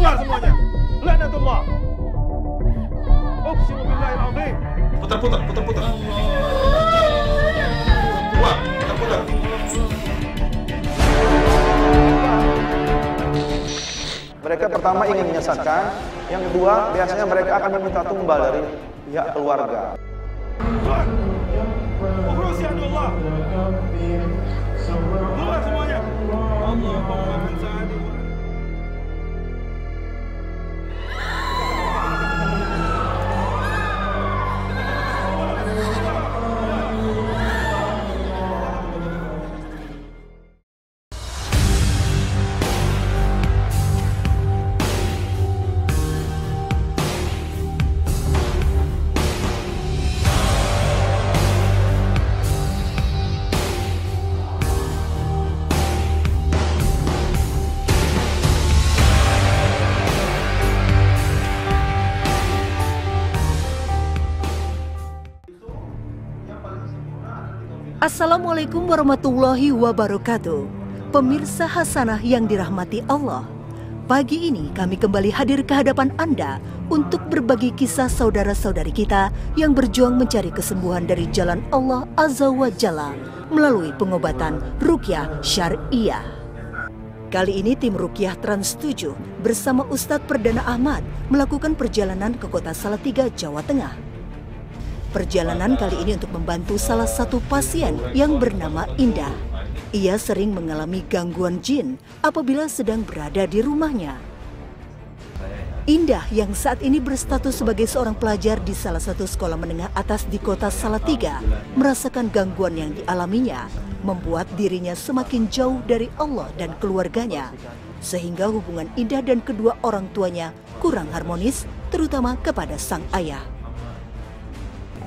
Keluar semuanya. Laknatullah. Uqsimu billahil azim. Putar. Keluar, putar. Mereka pertama ingin menyesatkan, yang kedua biasanya mereka akan meminta tumbal dari pihak keluarga. Keluar. Ukhruj ya Allah. Keluar semuanya. Allahumma sa'adi. Assalamualaikum warahmatullahi wabarakatuh. Pemirsa Hasanah yang dirahmati Allah, pagi ini kami kembali hadir ke hadapan Anda untuk berbagi kisah saudara-saudari kita yang berjuang mencari kesembuhan dari jalan Allah Azza wa Jalla melalui pengobatan ruqyah syariah. Kali ini tim Ruqyah Trans 7 bersama Ustadz Perdana Ahmad melakukan perjalanan ke kota Salatiga, Jawa Tengah. Perjalanan kali ini untuk membantu salah satu pasien yang bernama Indah. Ia sering mengalami gangguan jin apabila sedang berada di rumahnya. Indah yang saat ini berstatus sebagai seorang pelajar di salah satu sekolah menengah atas di kota Salatiga merasakan gangguan yang dialaminya, membuat dirinya semakin jauh dari Allah dan keluarganya, sehingga hubungan Indah dan kedua orang tuanya kurang harmonis, terutama kepada sang ayah.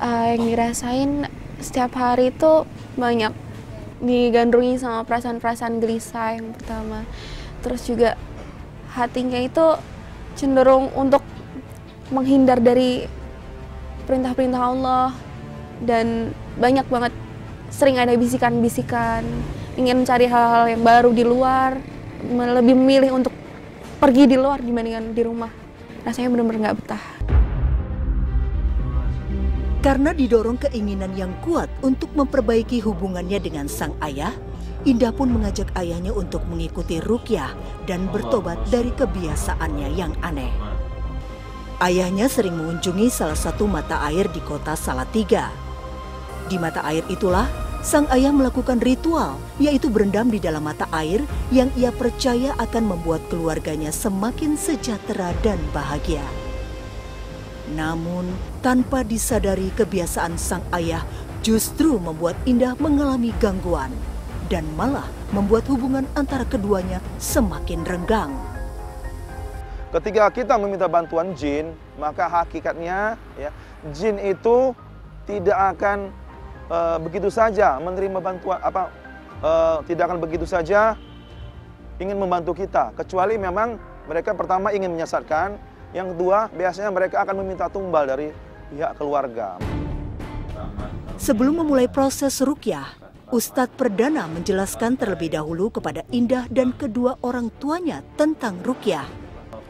Yang dirasain setiap hari itu banyak digandrungi sama perasaan-perasaan gelisah yang pertama. Terus juga hatinya itu cenderung untuk menghindar dari perintah-perintah Allah. Dan banyak banget sering ada bisikan-bisikan ingin mencari hal-hal yang baru di luar, lebih memilih untuk pergi di luar dibandingkan di rumah. Rasanya benar-benar nggak betah. Karena didorong keinginan yang kuat untuk memperbaiki hubungannya dengan sang ayah, Indah pun mengajak ayahnya untuk mengikuti ruqyah dan bertobat dari kebiasaannya yang aneh. Ayahnya sering mengunjungi salah satu mata air di kota Salatiga. Di mata air itulah sang ayah melakukan ritual, yaitu berendam di dalam mata air yang ia percaya akan membuat keluarganya semakin sejahtera dan bahagia. Namun, tanpa disadari kebiasaan sang ayah justru membuat Indah mengalami gangguan dan malah membuat hubungan antara keduanya semakin renggang. Ketika kita meminta bantuan jin, maka hakikatnya ya, jin itu tidak akan begitu saja menerima bantuan tidak akan begitu saja ingin membantu kita, kecuali memang mereka pertama ingin menyesatkan. Yang kedua, biasanya mereka akan meminta tumbal dari pihak keluarga. Sebelum memulai proses ruqyah, Ustadz Perdana menjelaskan terlebih dahulu kepada Indah dan kedua orang tuanya tentang ruqyah,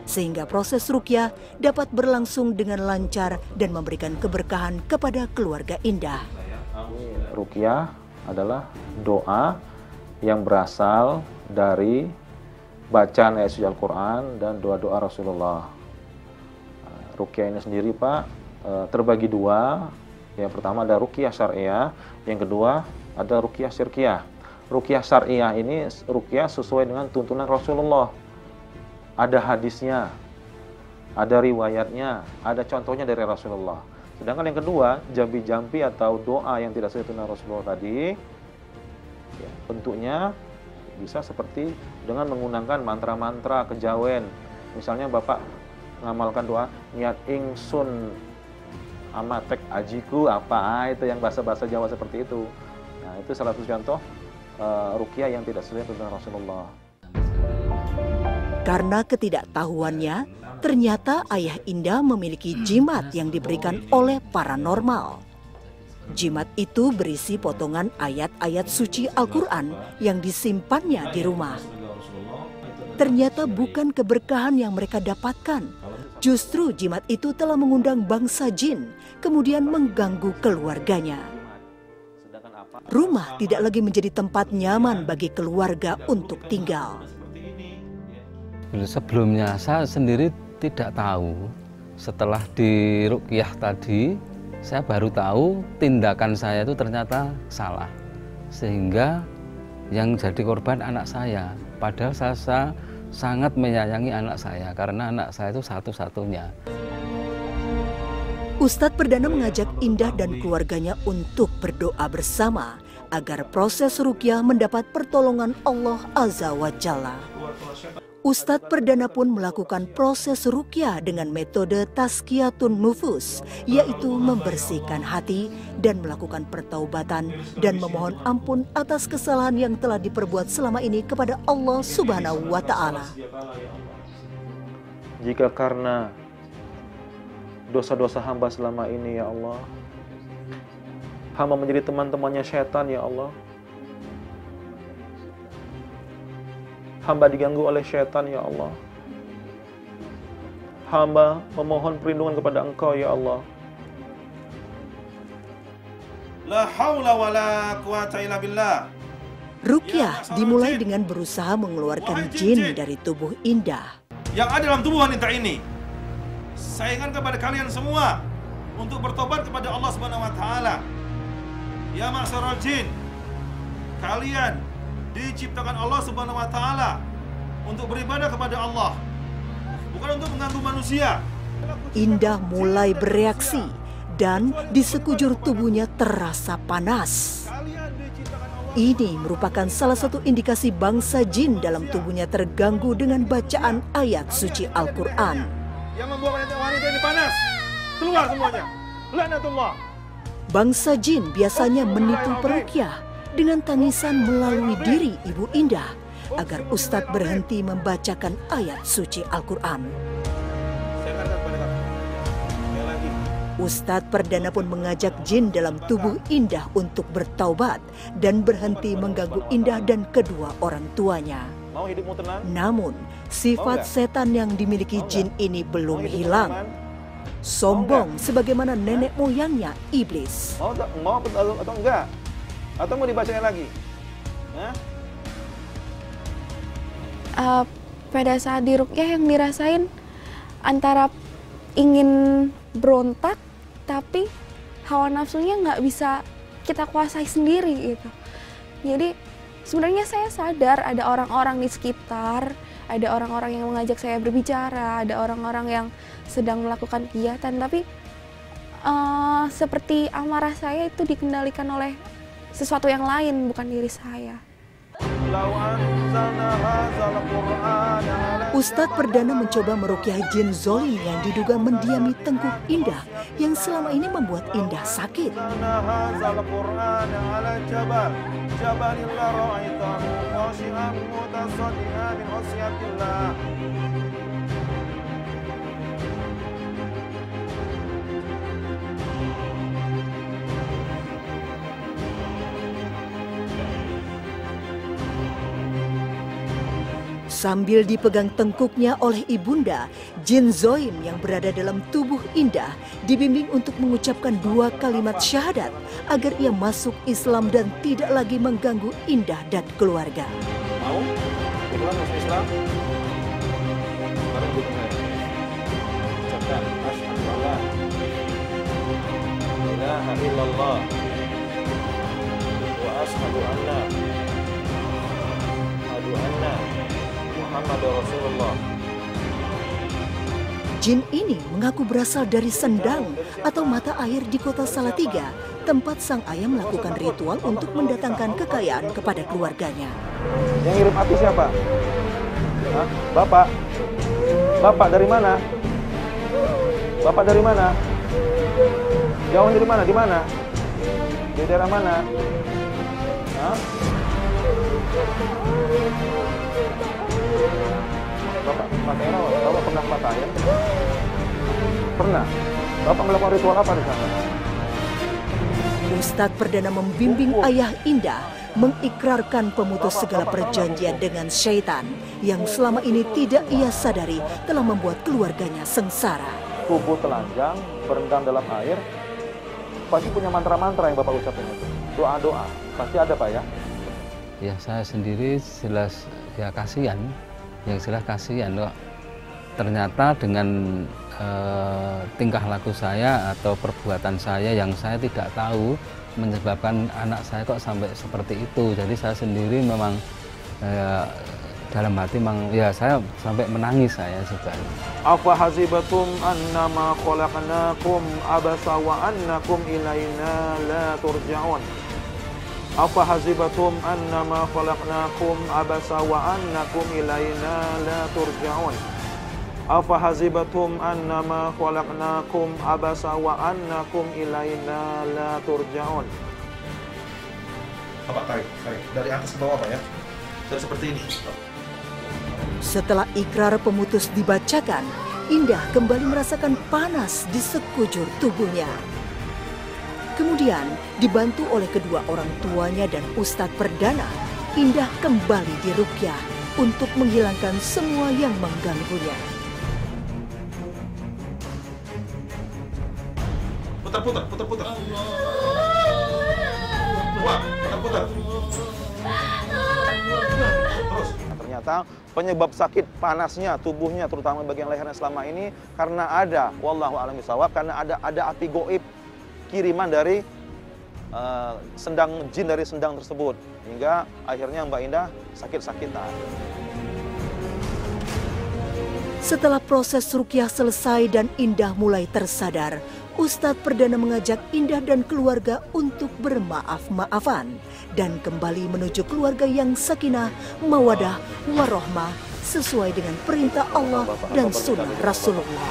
sehingga proses ruqyah dapat berlangsung dengan lancar dan memberikan keberkahan kepada keluarga Indah. Ruqyah adalah doa yang berasal dari bacaan ayat suci Al-Quran dan doa-doa Rasulullah. Ruqyah ini sendiri Pak terbagi dua. Yang pertama ada ruqyah syariah, yang kedua ada ruqyah syirkiyah. Ruqyah syariah ini ruqyah sesuai dengan tuntunan Rasulullah. Ada hadisnya, ada riwayatnya, ada contohnya dari Rasulullah. Sedangkan yang kedua, jampi-jampi atau doa yang tidak sesuai tuntunan Rasulullah tadi, ya, bentuknya bisa seperti dengan menggunakan mantra-mantra kejawen. Misalnya Bapak mengamalkan doa niat ingsun amatek ajiku apa itu yang bahasa-bahasa Jawa seperti itu. Nah, itu salah satu contoh ruqyah yang tidak sesuai dengan Rasulullah. Karena ketidaktahuannya, ternyata ayah Indah memiliki jimat yang diberikan oleh paranormal. Jimat itu berisi potongan ayat-ayat suci Al-Quran yang disimpannya di rumah. ternyata bukan keberkahan yang mereka dapatkan. Justru jimat itu telah mengundang bangsa jin, kemudian mengganggu keluarganya. Rumah tidak lagi menjadi tempat nyaman bagi keluarga untuk tinggal. Sebelumnya saya sendiri tidak tahu. Setelah diruqyah tadi, saya baru tahu tindakan saya itu ternyata salah. Sehingga yang jadi korban anak saya. Padahal saya sangat menyayangi anak saya karena anak saya itu satu-satunya. Ustadz Perdana mengajak Indah dan keluarganya untuk berdoa bersama agar proses ruqyah mendapat pertolongan Allah Azza wa Jalla. Ustadz Perdana pun melakukan proses ruqyah dengan metode tazkiyatun nufus, yaitu membersihkan hati dan melakukan pertaubatan dan memohon ampun atas kesalahan yang telah diperbuat selama ini kepada Allah Subhanahu wa Ta'ala. Jika karena dosa-dosa hamba selama ini, ya Allah, hamba menjadi teman-temannya syaitan, ya Allah. Hamba diganggu oleh syaitan, ya Allah. Hamba memohon perlindungan kepada Engkau, ya Allah. La haula wa la quwata illa billah. Ruqyah dimulai dengan berusaha mengeluarkan jin dari tubuh Indah. Yang ada dalam tubuh wanita ini, saya ingatkan kepada kalian semua untuk bertobat kepada Allah Subhanahu wa Ta'ala. Ya ma'syaral jin, kalian diciptakan Allah Subhanahu wa Ta'ala untuk beribadah kepada Allah, bukan untuk mengganggu manusia. Indah mulai bereaksi dan di sekujur tubuhnya terasa panas. Ini merupakan salah satu indikasi bangsa jin dalam tubuhnya terganggu dengan bacaan ayat suci Al-Quran. Yang membuat wanita ini panas, keluar semuanya. Laknatullah. Bangsa jin biasanya menipu peruqyah dengan tangisan melalui diri Ibu Indah agar Ustadz berhenti membacakan ayat suci Al-Quran. Ustadz Perdana pun mengajak jin dalam tubuh Indah untuk bertaubat dan berhenti mengganggu Indah dan kedua orang tuanya. Mau hidupmu tenang? Namun, sifat setan yang dimiliki jin ini belum hilang. Sombong sebagaimana nenek moyangnya, iblis. Mau atau enggak? Atau mau dibacain lagi? Pada saat di ruqyah yang dirasain antara ingin berontak, tapi hawa nafsunya nggak bisa kita kuasai sendiri gitu. Jadi sebenarnya saya sadar ada orang-orang di sekitar, ada orang-orang yang mengajak saya berbicara, ada orang-orang yang sedang melakukan kegiatan, tapi seperti amarah saya itu dikendalikan oleh sesuatu yang lain, bukan diri saya. Ustadz Perdana mencoba meruqyah jin zolim yang diduga mendiami tengkuk Indah yang selama ini membuat Indah sakit. Sambil dipegang tengkuknya oleh ibunda, jin zoim yang berada dalam tubuh Indah dibimbing untuk mengucapkan 2 kalimat syahadat agar ia masuk Islam dan tidak lagi mengganggu Indah dan keluarga. Mau? Itulah masuk Islam? Sekarang dukung saya. Ucapkan asyhadu an la ilaha illallah wa asyhadu anna Muhammad Rasulullah. Jin ini mengaku berasal dari Sendang atau mata air di kota Salatiga, tempat sang ayah melakukan ritual untuk mendatangkan kekayaan kepada keluarganya. Yang ngirim api siapa? Hah? Bapak? Bapak dari mana? Bapak dari mana? Jauh dari mana? Di mana? Di daerah mana? Hah? Bapak matanya, Bapak pernah matanya? Pernah. Bapak melakukan ritual apa di sana? Ustadz Perdana membimbing ayah Indah mengikrarkan pemutus segala perjanjian dengan syaitan yang selama ini tidak ia sadari telah membuat keluarganya sengsara. Tubuh telanjang, berendam dalam air, pasti punya mantra-mantra yang Bapak ucapin itu. Doa-doa, pasti ada Pak ya? Ya saya sendiri jelas ya kasihan, yang jelas kasihan kok. Ternyata dengan tingkah laku saya atau perbuatan saya yang saya tidak tahu menyebabkan anak saya kok sampai seperti itu. Jadi saya sendiri memang dalam hati memang ya saya sampai menangis saya juga. Afa hasibatum annama khalaqnakum abasa wa annakum ilaina la turja'un. Afa hasibatum annama khalaqnakum abasa wa annakum ilaina la turja'un. Afa hasibatum annama khalaqnakum abasa wa annakum ilaina la turja'un. Apa tarik dari atas ke bawah Pak ya. Jadi seperti ini. Setelah ikrar pemutus dibacakan, Indah kembali merasakan panas di sekujur tubuhnya. Kemudian dibantu oleh kedua orang tuanya dan Ustadz Perdana, Indah kembali diruqyah untuk menghilangkan semua yang mengganggunya. Putar. Wah, putar. Terus. Ternyata penyebab sakit panasnya tubuhnya terutama bagian lehernya selama ini karena ada wallahu a'lam bishawab, karena ada api goib kiriman dari jin dari sendang tersebut, hingga akhirnya Mbak Indah sakit-sakitan. Setelah proses ruqyah selesai dan Indah mulai tersadar, Ustadz Perdana mengajak Indah dan keluarga untuk bermaaf-maafan dan kembali menuju keluarga yang sakinah, mawadah, warohmah sesuai dengan perintah Allah dan sunnah Rasulullah.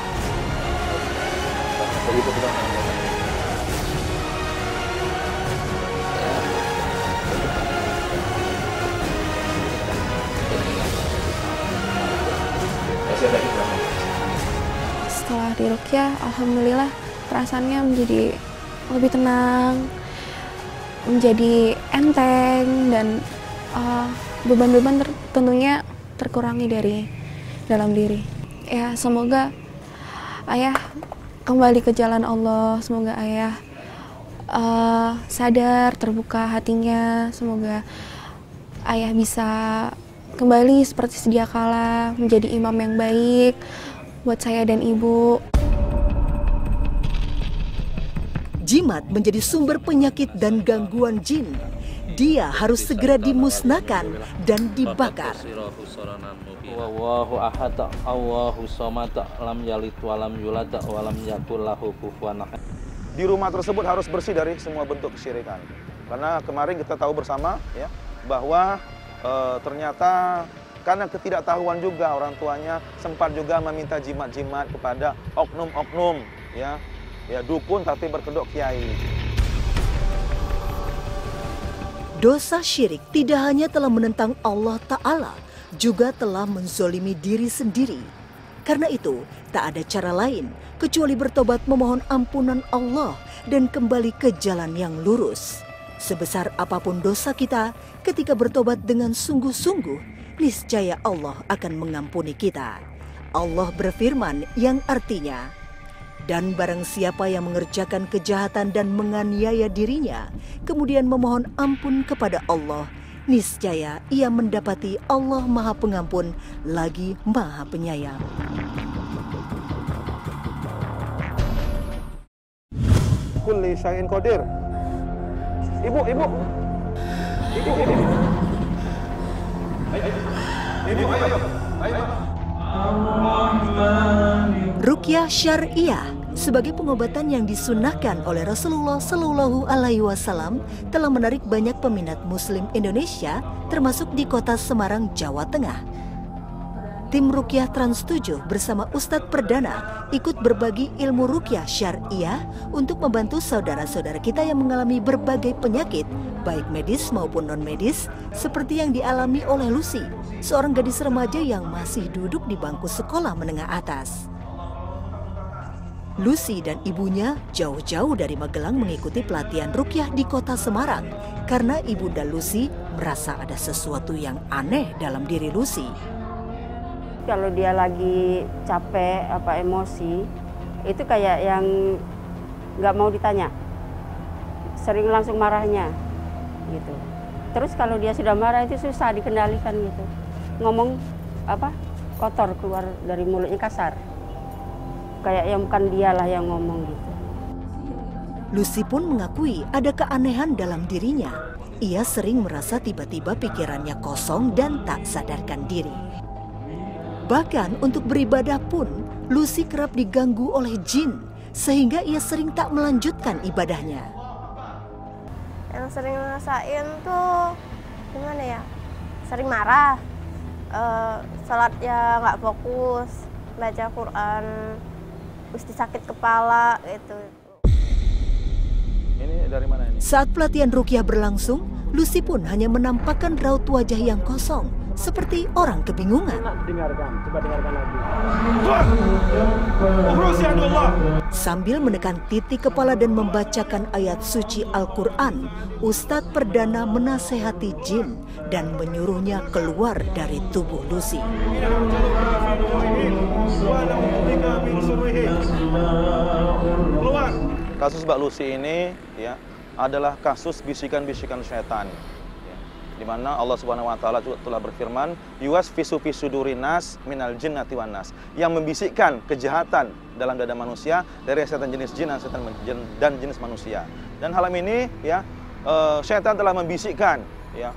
Setelah diruqyah, alhamdulillah perasaannya menjadi lebih tenang, menjadi enteng, dan beban-beban tentunya terkurangi dari dalam diri. Ya, semoga ayah kembali ke jalan Allah, semoga ayah sadar, terbuka hatinya, semoga ayah bisa kembali seperti sedia kala, menjadi imam yang baik buat saya dan ibu. Jimat menjadi sumber penyakit dan gangguan jin. Dia harus segera dimusnahkan dan dibakar. Wallahu ahad, Allahu samad, lam yalid walam yulad walam yakul lahu kufuwan ahad. Di rumah tersebut harus bersih dari semua bentuk kesyirikan. Karena kemarin kita tahu bersama ya bahwa ternyata karena ketidaktahuan juga orang tuanya sempat juga meminta jimat-jimat kepada oknum-oknum ya dukun tapi berkedok kiai. Dosa syirik tidak hanya telah menentang Allah Ta'ala, juga telah menzolimi diri sendiri. Karena itu, tak ada cara lain kecuali bertobat memohon ampunan Allah dan kembali ke jalan yang lurus. Sebesar apapun dosa kita, ketika bertobat dengan sungguh-sungguh, niscaya Allah akan mengampuni kita. Allah berfirman yang artinya, dan barang siapa yang mengerjakan kejahatan dan menganiaya dirinya, kemudian memohon ampun kepada Allah, niscaya ia mendapati Allah Maha Pengampun lagi Maha Penyayang. Kulli syai'in qadir. Ibu. Ayo. Ruqyah syariah sebagai pengobatan yang disunnahkan oleh Rasulullah Shallallahu Alaihi Wasallam telah menarik banyak peminat Muslim Indonesia, termasuk di kota Semarang, Jawa Tengah. Tim Ruqyah Trans 7 bersama Ustadz Perdana ikut berbagi ilmu ruqyah syariah untuk membantu saudara-saudara kita yang mengalami berbagai penyakit, baik medis maupun non-medis, seperti yang dialami oleh Lucy, seorang gadis remaja yang masih duduk di bangku sekolah menengah atas. Lucy dan ibunya jauh-jauh dari Magelang mengikuti pelatihan ruqyah di kota Semarang karena ibunda Lucy merasa ada sesuatu yang aneh dalam diri Lucy. Kalau dia lagi capek apa emosi, itu kayak yang nggak mau ditanya, sering langsung marahnya gitu. Terus kalau dia sudah marah itu susah dikendalikan gitu, ngomong apa kotor keluar dari mulutnya, kasar. Kayak yang bukan dialah yang ngomong gitu. Lucy pun mengakui ada keanehan dalam dirinya. Ia sering merasa tiba-tiba pikirannya kosong dan tak sadarkan diri. Bahkan untuk beribadah pun, Lucy kerap diganggu oleh jin, sehingga ia sering tak melanjutkan ibadahnya. Yang sering ngerasain tuh gimana ya? Sering marah, sholatnya nggak fokus, baca Quran, mesti sakit kepala gitu. Ini dari mana ini? Saat pelatihan ruqyah berlangsung, Lucy pun hanya menampakkan raut wajah yang kosong, seperti orang kebingungan. Coba dengarkan lagi. Sambil menekan titik kepala dan membacakan ayat suci Al-Quran, Ustadz Perdana menasehati jin dan menyuruhnya keluar dari tubuh Lucy. Kasus Mbak Lucy ini ya adalah kasus bisikan-bisikan setan. Ya, di mana Allah Subhanahu wa taala telah berfirman, "Yuwasfisu fi sudurinas minal jinnati wan nas", yang membisikkan kejahatan dalam dada manusia dari setan jenis jin dan jenis manusia. Dan hal ini ya setan telah membisikkan ya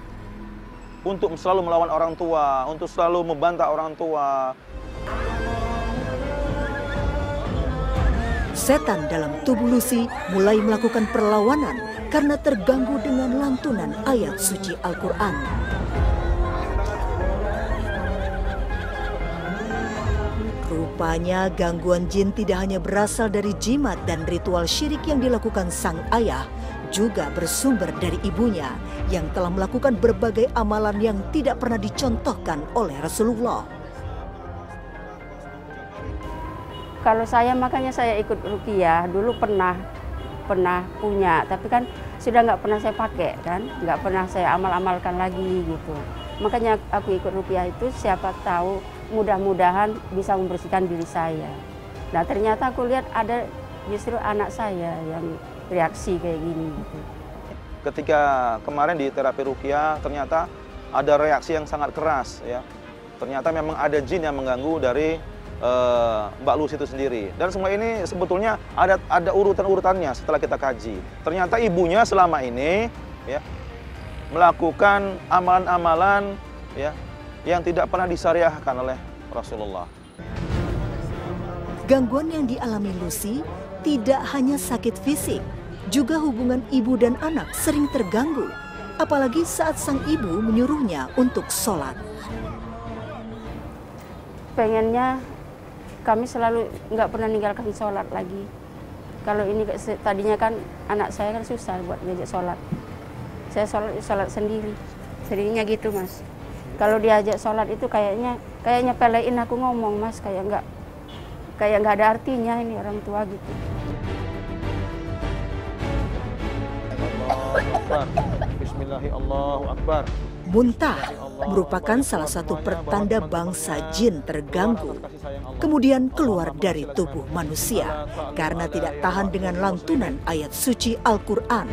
untuk selalu melawan orang tua, untuk selalu membantah orang tua. Setan dalam tubuh Lucy mulai melakukan perlawanan karena terganggu dengan lantunan ayat suci Al-Quran. Rupanya gangguan jin tidak hanya berasal dari jimat dan ritual syirik yang dilakukan sang ayah, juga bersumber dari ibunya yang telah melakukan berbagai amalan yang tidak pernah dicontohkan oleh Rasulullah. Kalau saya makanya saya ikut ruqyah, dulu pernah punya, tapi kan sudah nggak pernah saya pakai kan, nggak pernah saya amal-amalkan lagi gitu. Makanya aku ikut ruqyah itu siapa tahu mudah-mudahan bisa membersihkan diri saya. Nah ternyata aku lihat ada justru anak saya yang reaksi kayak gini gitu. Ketika kemarin di terapi ruqyah ternyata ada reaksi yang sangat keras ya. Ternyata memang ada jin yang mengganggu dari Mbak Lucy itu sendiri. Dan semua ini sebetulnya ada urutan-urutannya setelah kita kaji. Ternyata ibunya selama ini ya melakukan amalan-amalan ya yang tidak pernah disyariahkan oleh Rasulullah. Gangguan yang dialami Lucy tidak hanya sakit fisik, juga hubungan ibu dan anak sering terganggu, apalagi saat sang ibu menyuruhnya untuk sholat. Pengennya kami selalu nggak pernah meninggalkan sholat lagi. Kalau ini tadinya kan anak saya kan susah buat ngajak sholat. Saya sholat sendiri. Seringnya gitu mas. Kalau diajak sholat itu kayaknya pelein aku ngomong mas, kayak nggak ada artinya ini orang tua gitu. Bismillahirrahmanirrahim. Muntah merupakan salah satu pertanda bangsa jin terganggu, kemudian keluar dari tubuh manusia karena tidak tahan dengan lantunan ayat suci Al-Quran.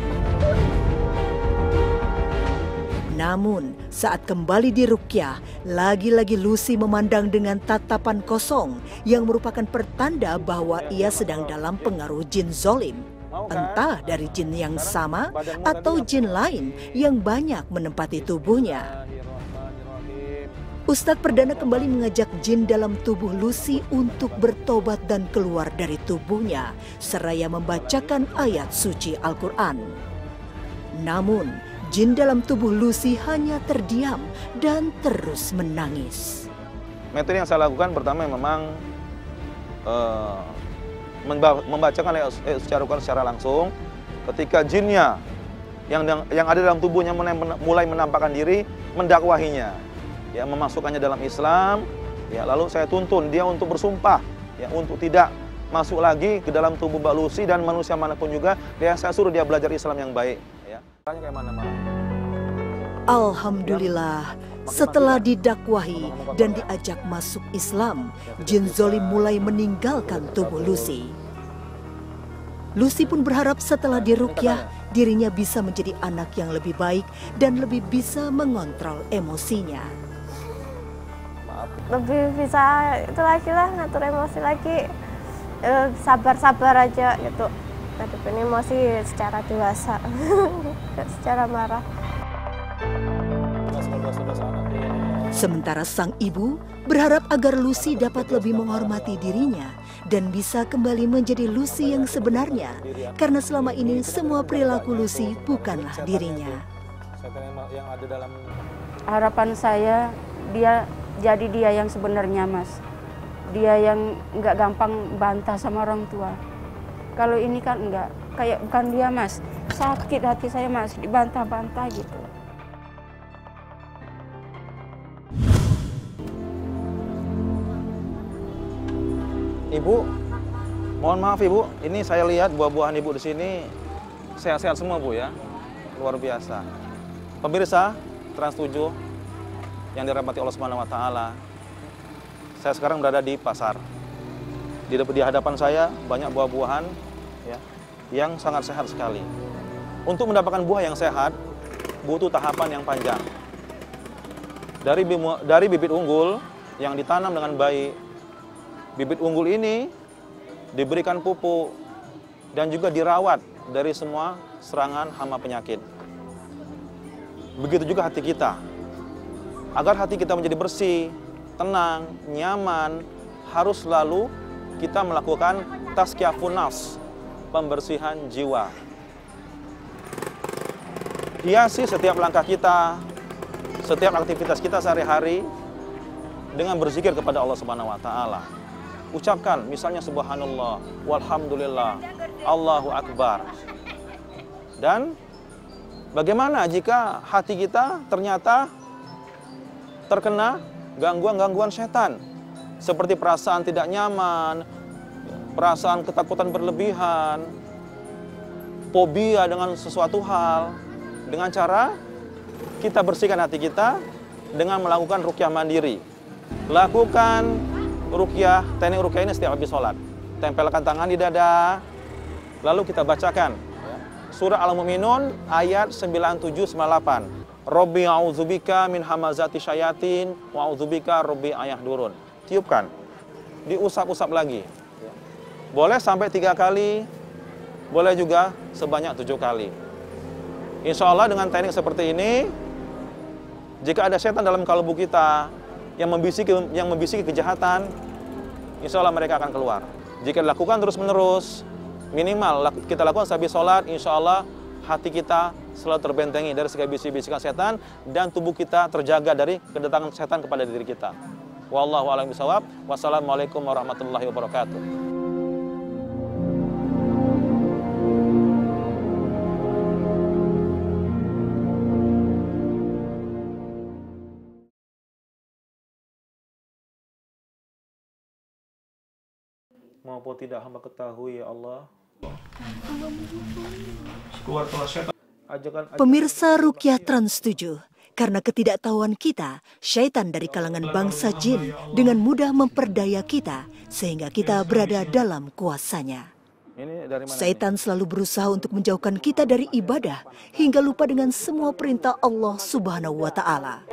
Namun, saat kembali di ruqyah, lagi-lagi Lucy memandang dengan tatapan kosong yang merupakan pertanda bahwa ia sedang dalam pengaruh jin zolim. Entah dari jin yang sama atau jin lain yang banyak menempati tubuhnya. Ustadz Perdana kembali mengajak jin dalam tubuh Lucy untuk bertobat dan keluar dari tubuhnya, seraya membacakan ayat suci Al-Quran. Namun, jin dalam tubuh Lucy hanya terdiam dan terus menangis. Metode yang saya lakukan pertama memang membacakan ayat suci Al-Quran secara langsung. Ketika jinnya yang ada dalam tubuhnya mulai menampakkan diri, mendakwahinya, ya, memasukkannya dalam Islam, ya, lalu saya tuntun dia untuk bersumpah, ya, untuk tidak masuk lagi ke dalam tubuh Mbak Lucy dan manusia manapun juga, dia saya suruh dia belajar Islam yang baik. Ya. Kayak mana, Mbak? Alhamdulillah, setelah didakwahi dan diajak masuk Islam, jin zolim mulai meninggalkan tubuh Lucy. Lucy pun berharap setelah diruqyah, dirinya bisa menjadi anak yang lebih baik dan lebih bisa mengontrol emosinya. Lebih bisa itu lagi lah, ngatur emosi lagi, sabar-sabar aja gitu, hadapin emosi secara dewasa, secara marah. Sementara sang ibu berharap agar Lucy dapat lebih menghormati dirinya dan bisa kembali menjadi Lucy yang sebenarnya, karena selama ini semua perilaku Lucy bukanlah dirinya. Harapan saya dia jadi dia yang sebenarnya, Mas. Dia yang nggak gampang bantah sama orang tua. Kalau ini kan enggak, kayak bukan dia, Mas. Sakit hati saya, Mas, dibantah-bantah gitu. Ibu, mohon maaf Ibu, ini saya lihat buah-buahan Ibu di sini sehat-sehat semua Bu ya, luar biasa. Pemirsa Trans 7 yang dirahmati Allah Subhanahu Wa Taala, saya sekarang berada di pasar. Di hadapan saya banyak buah-buahan ya, yang sangat sehat sekali. Untuk mendapatkan buah yang sehat butuh tahapan yang panjang. Dari bibit unggul yang ditanam dengan baik. Bibit unggul ini diberikan pupuk dan juga dirawat dari semua serangan hama penyakit. Begitu juga hati kita. Agar hati kita menjadi bersih, tenang, nyaman, harus selalu kita melakukan tazkiyatun nafs, pembersihan jiwa. Hiasi setiap langkah kita, setiap aktivitas kita sehari-hari dengan berzikir kepada Allah Subhanahu wa taala. Ucapkan misalnya subhanallah, walhamdulillah, Allahu akbar. Dan bagaimana jika hati kita ternyata terkena gangguan-gangguan setan, seperti perasaan tidak nyaman, perasaan ketakutan berlebihan, fobia dengan sesuatu hal, dengan cara kita bersihkan hati kita dengan melakukan ruqyah mandiri. Lakukan ruqyah, teknik ruqyah ini setiap habis sholat. Tempelkan tangan di dada, lalu kita bacakan surah Al-Mu'minun ayat 97-98. Rabbi a'udzubika min hamazati syayatin wa a'udzubika rabbi ayahdurun. Tiupkan, diusap-usap lagi. Boleh sampai 3 kali, boleh juga sebanyak 7 kali. Insya Allah dengan teknik seperti ini, jika ada setan dalam kalbu kita yang membisiki kejahatan, insya Allah mereka akan keluar. Jika dilakukan terus-menerus, minimal kita lakukan habis sholat, insya Allah hati kita selalu terbentengi dari segala bisikan setan dan tubuh kita terjaga dari kedatangan setan kepada diri kita. Wallahu a'lam bishawab. Wassalamualaikum warahmatullahi wabarakatuh. Maupun tidak hamba ketahui ya Allah. Pemirsa Ruqyah Trans 7, karena ketidaktahuan kita, syaitan dari kalangan bangsa jin dengan mudah memperdaya kita sehingga kita berada dalam kuasanya. Syaitan selalu berusaha untuk menjauhkan kita dari ibadah hingga lupa dengan semua perintah Allah Subhanahu wa Ta'ala.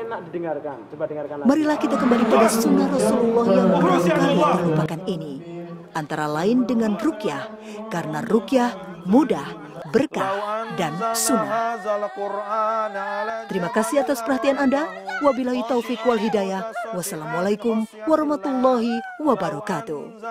Marilah kita kembali pada sunnah Rasulullah yang barangkali terlupakan ini. Antara lain dengan ruqyah, karena ruqyah mudah, berkah, dan sunnah. Terima kasih atas perhatian Anda. Wabillahi taufik wal hidayah. Wassalamualaikum warahmatullahi wabarakatuh.